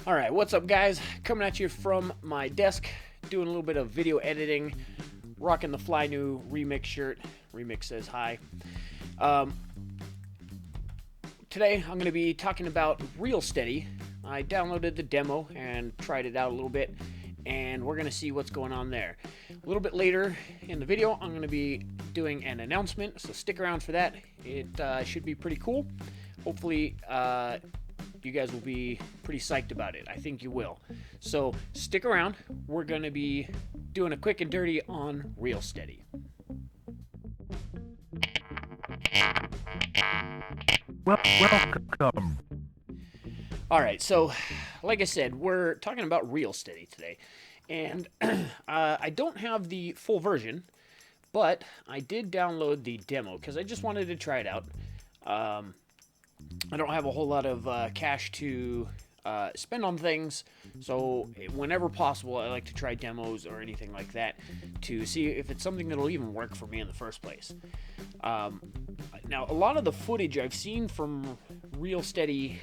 Alright, what's up guys? Coming at you from my desk, doing a little bit of video editing, rocking the fly new Remix shirt. Remix says hi. Today I'm going to be talking about ReelSteady. I downloaded the demo and tried it out a little bit, and we're going to see what's going on there. A little bit later in the video I'm going to be doing an announcement, so stick around for that. It should be pretty cool. Hopefully you guys will be pretty psyched about it. I think you will. So stick around. We're going to be doing a quick and dirty on ReelSteady. Welcome. Alright, so like I said, we're talking about ReelSteady today. And I don't have the full version, but I did download the demo because I just wanted to try it out. I don't have a whole lot of cash to spend on things, so whenever possible I like to try demos or anything like that to see if it's something that'll even work for me in the first place. Now, a lot of the footage I've seen from ReelSteady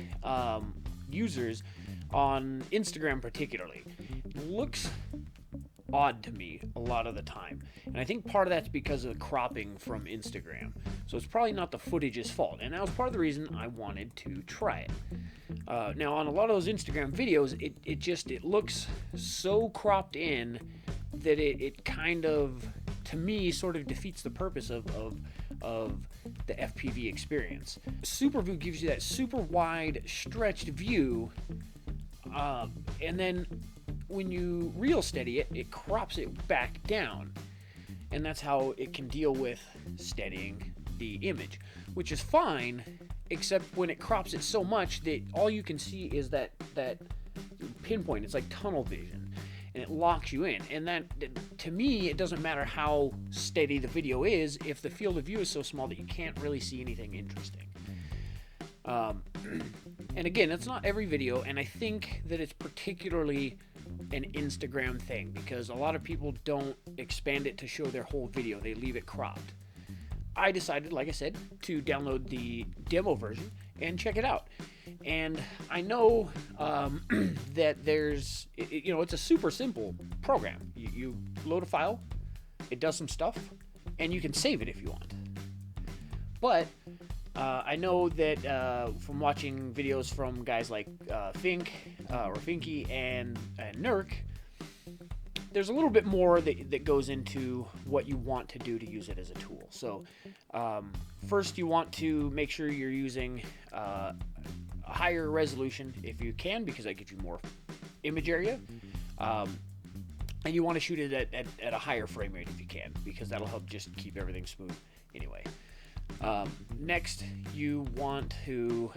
users on Instagram particularly looks odd to me a lot of the time, and I think part of that's because of the cropping from Instagram, so it's probably not the footage's fault, and that was part of the reason I wanted to try it. Now, on a lot of those Instagram videos, it looks so cropped in that it kind of, to me, sort of defeats the purpose of the FPV experience. Super View gives you that super wide stretched view, and then when you ReelSteady it, it crops it back down, and that's how it can deal with steadying the image, which is fine, except when it crops it so much that all you can see is that pinpoint. It's like tunnel vision, and it locks you in. And that, to me, it doesn't matter how steady the video is if the field of view is so small that you can't really see anything interesting. And again, it's not every video, and I think that it's particularly an Instagram thing because a lot of people don't expand it to show their whole video. They leave it cropped. I decided, like I said, to download the demo version and check it out. And I know that there's, it's a super simple program. You load a file, it does some stuff, and you can save it if you want. But I know that from watching videos from guys like Finky and Nurk, there's a little bit more that goes into what you want to do to use it as a tool. So first, you want to make sure you're using a higher resolution if you can, because that gives you more image area. And you want to shoot it at a higher frame rate if you can, because that'll help just keep everything smooth anyway. Next, you want to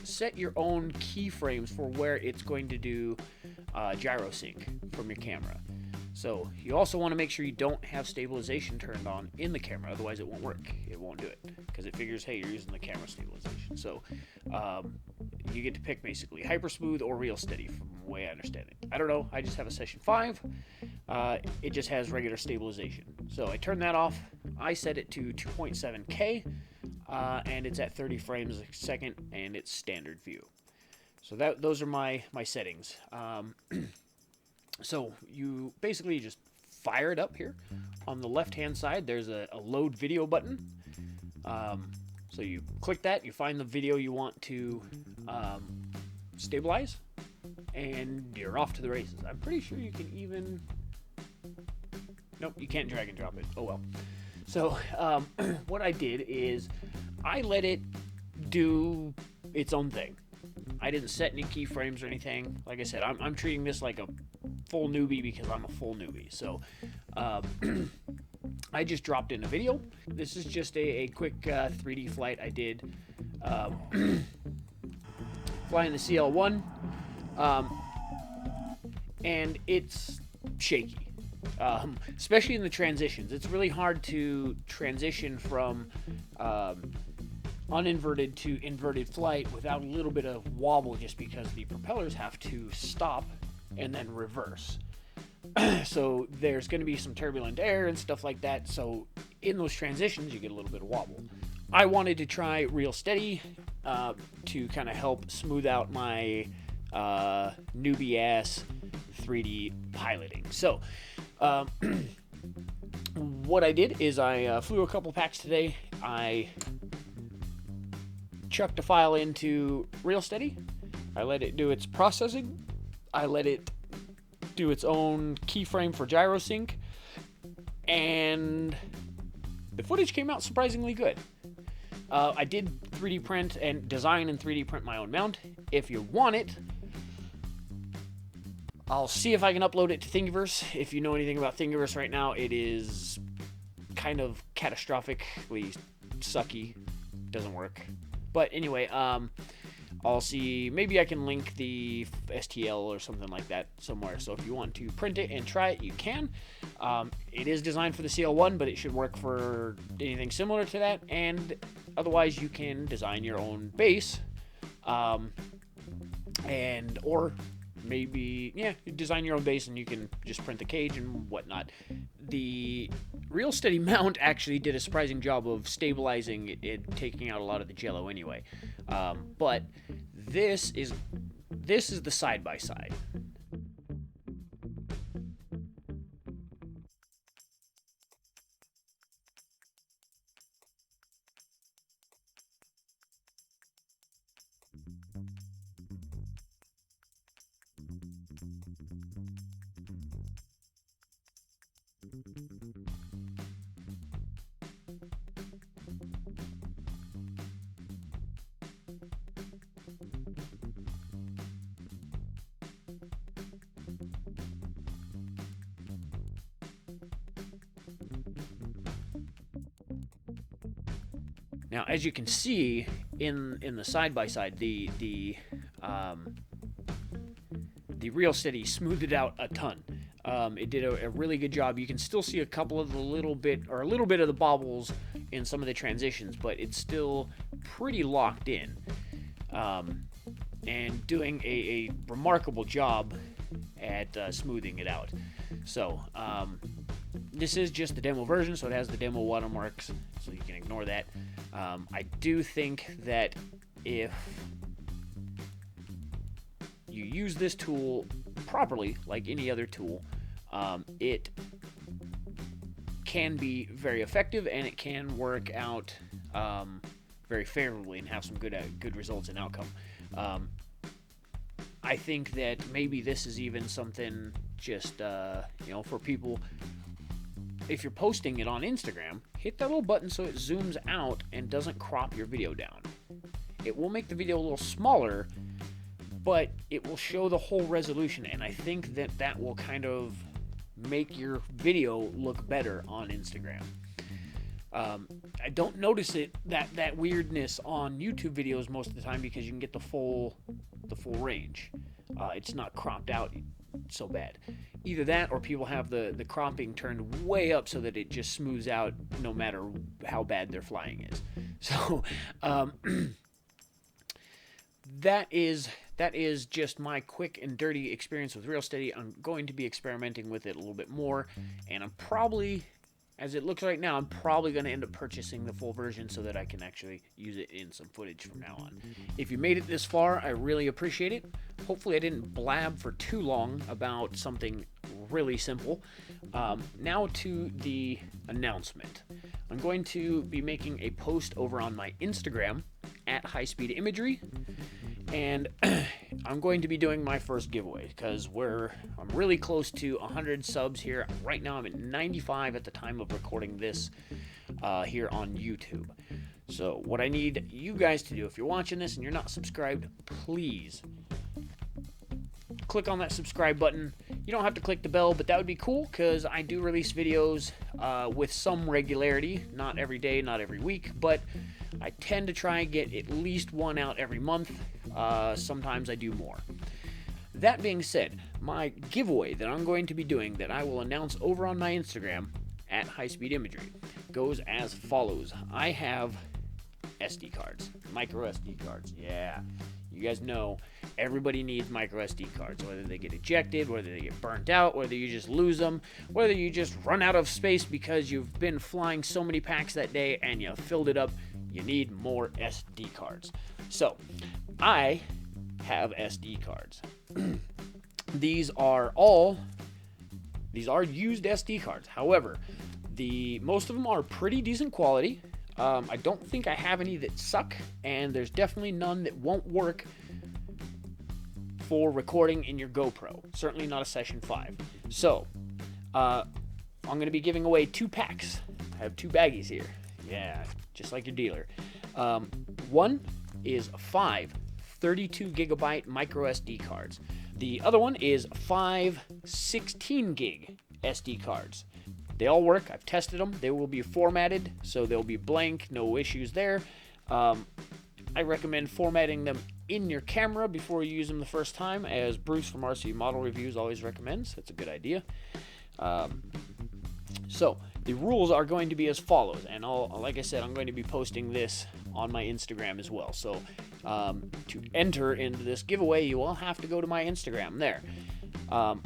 set your own keyframes for where it's going to do gyro sync from your camera. So you also want to make sure you don't have stabilization turned on in the camera, otherwise it won't work. It won't do it because it figures, hey, you're using the camera stabilization. So you get to pick basically Hypersmooth or ReelSteady from the way I understand it. I don't know, I just have a session 5. It just has regular stabilization. So I turn that off. I set it to 2.7K, and it's at 30 frames a second, and it's standard view. So those are my settings. So you basically just fire it up here. On the left-hand side, there's a load video button. So you click that, you find the video you want to stabilize, and you're off to the races. I'm pretty sure you can even... Nope, you can't drag and drop it. Oh well. So what I did is I let it do its own thing. I didn't set any keyframes or anything. Like I said, I'm treating this like a full newbie because I'm a full newbie. So I just dropped in a video. This is just a quick 3D flight I did flying the CL1, and it's shaky. Especially in the transitions. It's really hard to transition from uninverted to inverted flight without a little bit of wobble, just because the propellers have to stop and then reverse. So there's going to be some turbulent air and stuff like that. So in those transitions, you get a little bit of wobble. I wanted to try ReelSteady to kind of help smooth out my newbie ass 3D piloting. So what I did is I flew a couple packs today. I chucked a file into ReelSteady. I let it do its processing. I let it do its own keyframe for gyrosync, and the footage came out surprisingly good. I did 3D print and design and 3D print my own mount. If you want it, I'll see if I can upload it to Thingiverse. If you know anything about Thingiverse right now, it is kind of catastrophically sucky. Doesn't work. But anyway, I'll see. Maybe I can link the STL or something like that somewhere. So if you want to print it and try it, you can. It is designed for the CL1, but it should work for anything similar to that. And otherwise, you can design your own base, or maybe, yeah, you design your own base and you can just print the cage and whatnot. The ReelSteady mount actually did a surprising job of stabilizing it, taking out a lot of the jello anyway. But this is the side-by-side. Now, as you can see in the side-by-side, the ReelSteady smoothed it out a ton. It did a really good job. You can still see a couple of a little bit of the bobbles in some of the transitions, but it's still pretty locked in, and doing a remarkable job at smoothing it out. So this is just the demo version, so it has the demo watermarks, so you can ignore that. I do think that if you use this tool properly, like any other tool, it can be very effective, and it can work out very favorably and have some good results and outcome. I think that maybe this is even something just for people. If you're posting it on Instagram, hit that little button so it zooms out and doesn't crop your video down. It will make the video a little smaller, but it will show the whole resolution, and I think that will kind of make your video look better on Instagram. I don't notice that weirdness on YouTube videos most of the time because you can get the full range. It's not cropped out so bad. Either that, or people have the cropping turned way up so that it just smooths out no matter how bad their flying is. So that is just my quick and dirty experience with ReelSteady. I'm going to be experimenting with it a little bit more, and I'm probably, as it looks right now, I'm probably going to end up purchasing the full version so that I can actually use it in some footage from now on. If you made it this far, I really appreciate it. Hopefully I didn't blab for too long about something really simple. Now to the announcement. I'm going to be making a post over on my Instagram at highspeedimagery, and I'm going to be doing my first giveaway because I'm really close to 100 subs here. Right now I'm at 95 at the time of recording this here on YouTube. So what I need you guys to do, if you're watching this and you're not subscribed, please click on that subscribe button. You don't have to click the bell, but that would be cool because I do release videos with some regularity. Not every day, not every week, but I tend to try and get at least one out every month. Sometimes I do more. That being said, my giveaway that I'm going to be doing, that I will announce over on my Instagram at highspeedimagery, goes as follows. I have SD cards, micro SD cards. Yeah, you guys know everybody needs micro SD cards, whether they get ejected, whether they get burnt out, whether you just lose them, whether you just run out of space because you've been flying so many packs that day and you filled it up. You need more SD cards. So I have SD cards. These are used SD cards. However, most of them are pretty decent quality. I don't think I have any that suck, and there's definitely none that won't work for recording in your GoPro. Certainly not a Session 5. So, I'm going to be giving away 2 packs. I have 2 baggies here. Yeah, just like your dealer. One is 5 32 gigabyte micro SD cards. The other one is 5 16 gig SD cards. They all work. I've tested them. They will be formatted, so they'll be blank. No issues there. I recommend formatting them in your camera before you use them the first time, as Bruce from RC Model Reviews always recommends. That's a good idea. So the rules are going to be as follows, and like I said, I'm going to be posting this on my Instagram as well. So to enter into this giveaway, you will have to go to my Instagram there. To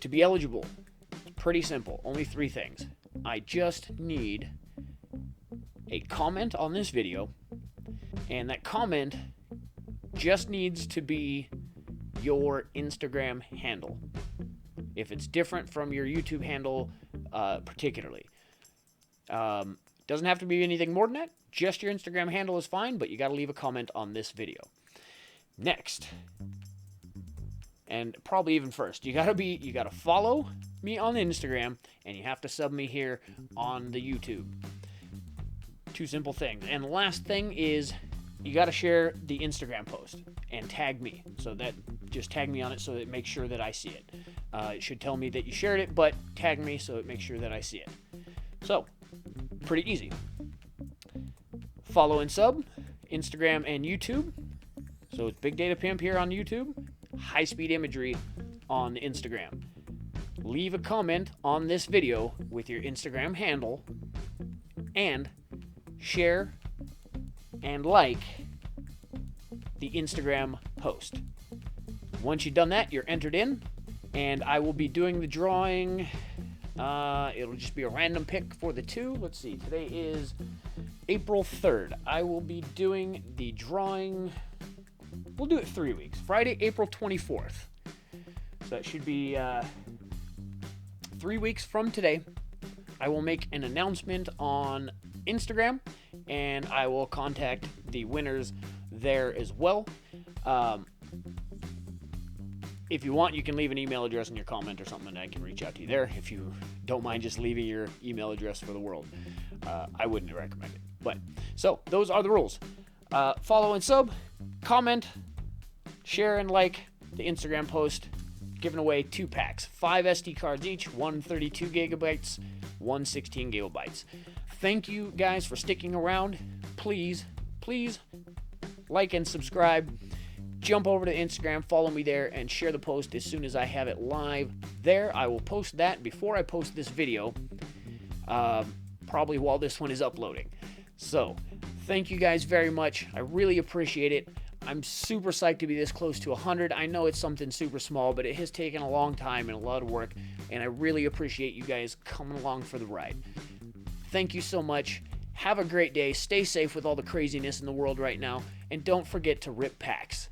be eligible, it's pretty simple. Only 3 things. I just need a comment on this video, and that comment just needs to be your Instagram handle. If it's different from your YouTube handle, particularly. Doesn't have to be anything more than that. Just your Instagram handle is fine, but you got to leave a comment on this video. Next, and probably even first, you gotta follow me on Instagram, and you have to sub me here on the YouTube. 2 simple things. And the last thing is, you got to share the Instagram post and tag me. So that, just tag me on it so that it makes sure that I see it. It should tell me that you shared it, but tag me so it makes sure that I see it. So, pretty easy. Follow and sub, Instagram and YouTube. So it's bigdatapimp here on YouTube, highspeedimagery on Instagram. Leave a comment on this video with your Instagram handle, and share and like the Instagram post. Once you've done that, you're entered in, and I will be doing the drawing. It'll just be a random pick for the 2. Let's see, today is April 3rd. I will be doing the drawing, we'll do it 3 weeks. Friday, April 24th. So that should be 3 weeks from today. I will make an announcement on Instagram, and I will contact the winners there as well. If you want, you can leave an email address in your comment or something, and I can reach out to you there. If you don't mind just leaving your email address for the world, I wouldn't recommend it. But so those are the rules. Follow and sub, comment, share and like the Instagram post. Giving away 2 packs, 5 SD cards each, 1 32 gigabytes, 1 16 gigabytes. Thank you guys for sticking around. Please like and subscribe. Jump over to Instagram, follow me there, and share the post as soon as I have it live there. I will post that before I post this video, probably while this one is uploading. So, thank you guys very much. I really appreciate it. I'm super psyched to be this close to 100. I know it's something super small, but it has taken a long time and a lot of work, and I really appreciate you guys coming along for the ride. Thank you so much. Have a great day. Stay safe with all the craziness in the world right now, and don't forget to rip packs.